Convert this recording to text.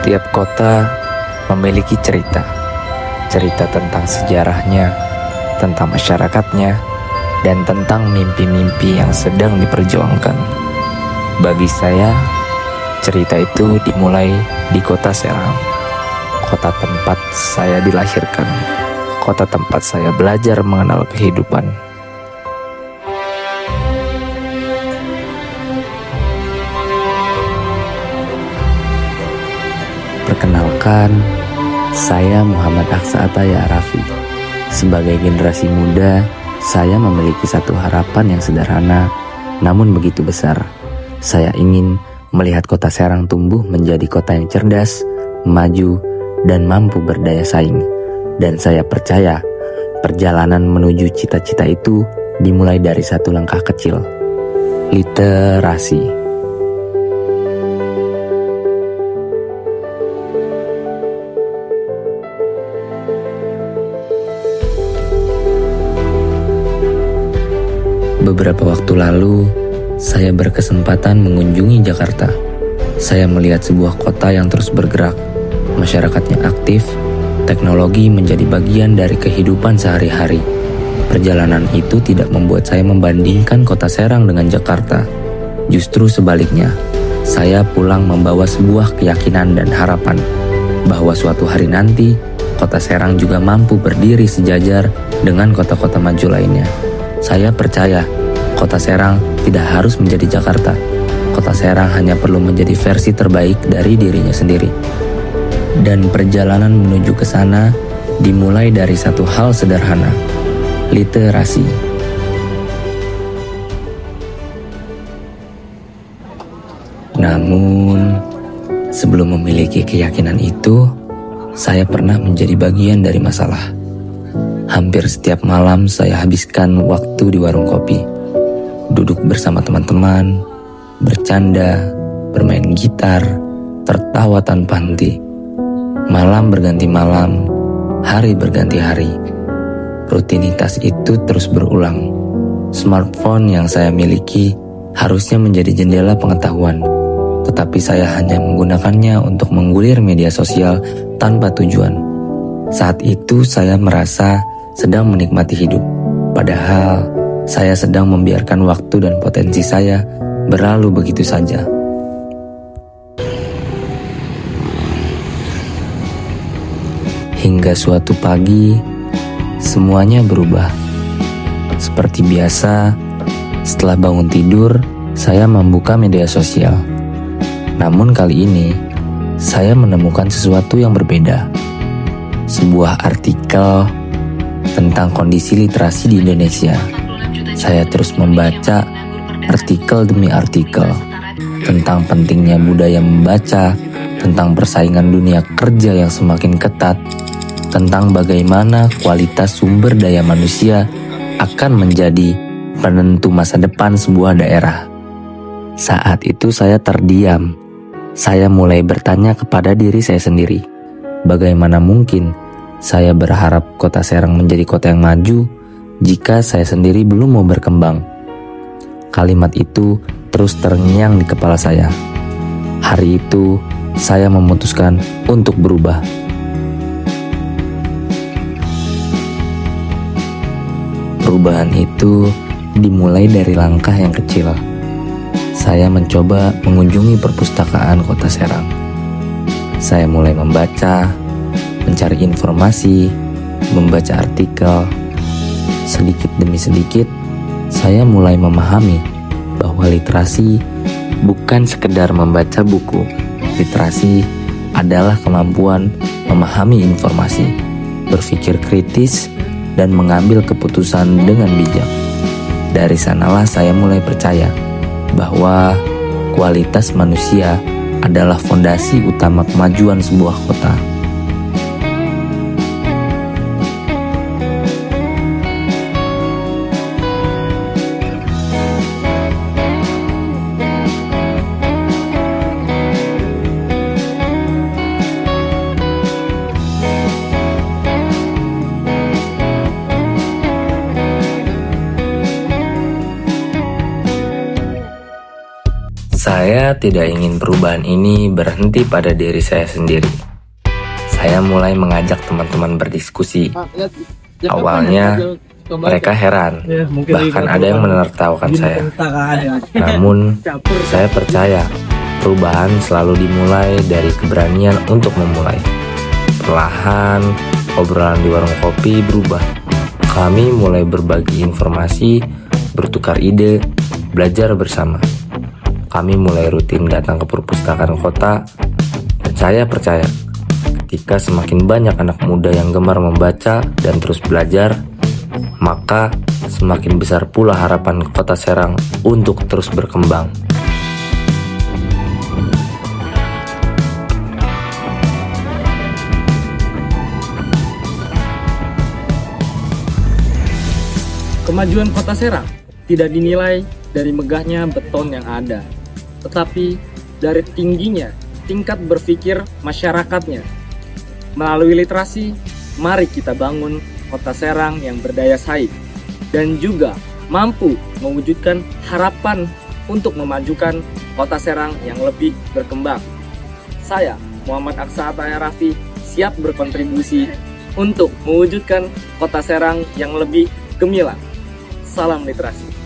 Setiap kota memiliki cerita. Cerita tentang sejarahnya, tentang masyarakatnya, dan tentang mimpi-mimpi yang sedang diperjuangkan. Bagi saya, cerita itu dimulai di kota Serang, kota tempat saya dilahirkan, kota tempat saya belajar mengenal kehidupan. Perkenalkan, saya Muhammad Aksa Ataya Arafi. Sebagai generasi muda, saya memiliki satu harapan yang sederhana, namun begitu besar. Saya ingin melihat kota Serang tumbuh menjadi kota yang cerdas, maju, dan mampu berdaya saing. Dan saya percaya, perjalanan menuju cita-cita itu dimulai dari satu langkah kecil. Literasi. Beberapa waktu lalu, saya berkesempatan mengunjungi Jakarta. Saya melihat sebuah kota yang terus bergerak, masyarakatnya aktif, teknologi menjadi bagian dari kehidupan sehari-hari. Perjalanan itu tidak membuat saya membandingkan kota Serang dengan Jakarta. Justru sebaliknya, saya pulang membawa sebuah keyakinan dan harapan bahwa suatu hari nanti, kota Serang juga mampu berdiri sejajar dengan kota-kota maju lainnya. Saya percaya, kota Serang tidak harus menjadi Jakarta. Kota Serang hanya perlu menjadi versi terbaik dari dirinya sendiri. Dan perjalanan menuju ke sana dimulai dari satu hal sederhana, literasi. Namun, sebelum memiliki keyakinan itu, saya pernah menjadi bagian dari masalah. Hampir setiap malam saya habiskan waktu di warung kopi. Duduk bersama teman-teman, bercanda, bermain gitar, tertawa tanpa henti. Malam berganti malam, hari berganti hari. Rutinitas itu terus berulang. Smartphone yang saya miliki harusnya menjadi jendela pengetahuan, tetapi saya hanya menggunakannya untuk menggulir media sosial tanpa tujuan. Saat itu saya merasa sedang menikmati hidup, padahal saya sedang membiarkan waktu dan potensi saya berlalu begitu saja. Hingga suatu pagi, semuanya berubah. Seperti biasa, setelah bangun tidur, saya membuka media sosial. Namun kali ini, saya menemukan sesuatu yang berbeda. Sebuah artikel tentang kondisi literasi di Indonesia. Saya terus membaca artikel demi artikel tentang pentingnya budaya membaca, tentang persaingan dunia kerja yang semakin ketat, tentang bagaimana kualitas sumber daya manusia akan menjadi penentu masa depan sebuah daerah. Saat itu saya terdiam. Saya mulai bertanya kepada diri saya sendiri, bagaimana mungkin saya berharap kota Serang menjadi kota yang maju jika saya sendiri belum mau berkembang? Kalimat itu terus terngiang di kepala saya. Hari itu, saya memutuskan untuk berubah. Perubahan itu dimulai dari langkah yang kecil. Saya mencoba mengunjungi perpustakaan kota Serang. Saya mulai membaca, mencari informasi, membaca artikel. Sedikit demi sedikit, saya mulai memahami bahwa literasi bukan sekedar membaca buku. Literasi adalah kemampuan memahami informasi, berpikir kritis, dan mengambil keputusan dengan bijak. Dari sanalah saya mulai percaya bahwa kualitas manusia adalah fondasi utama kemajuan sebuah kota. Saya tidak ingin perubahan ini berhenti pada diri saya sendiri. Saya mulai mengajak teman-teman berdiskusi. Awalnya mereka heran, bahkan ada yang menertawakan saya. Namun, saya percaya perubahan selalu dimulai dari keberanian untuk memulai. Perlahan, obrolan di warung kopi berubah. Kami mulai berbagi informasi, bertukar ide, belajar bersama. Kami mulai rutin datang ke perpustakaan kota, dan saya percaya ketika semakin banyak anak muda yang gemar membaca dan terus belajar, maka semakin besar pula harapan Kota Serang untuk terus berkembang. Kemajuan Kota Serang tidak dinilai dari megahnya beton yang ada, tetapi dari tingginya tingkat berpikir masyarakatnya. Melalui literasi, mari kita bangun Kota Serang yang berdaya saing dan juga mampu mewujudkan harapan untuk memajukan Kota Serang yang lebih berkembang. Saya, Muhammad Aksa Ataya Raffi, siap berkontribusi untuk mewujudkan Kota Serang yang lebih gemilang. Salam literasi.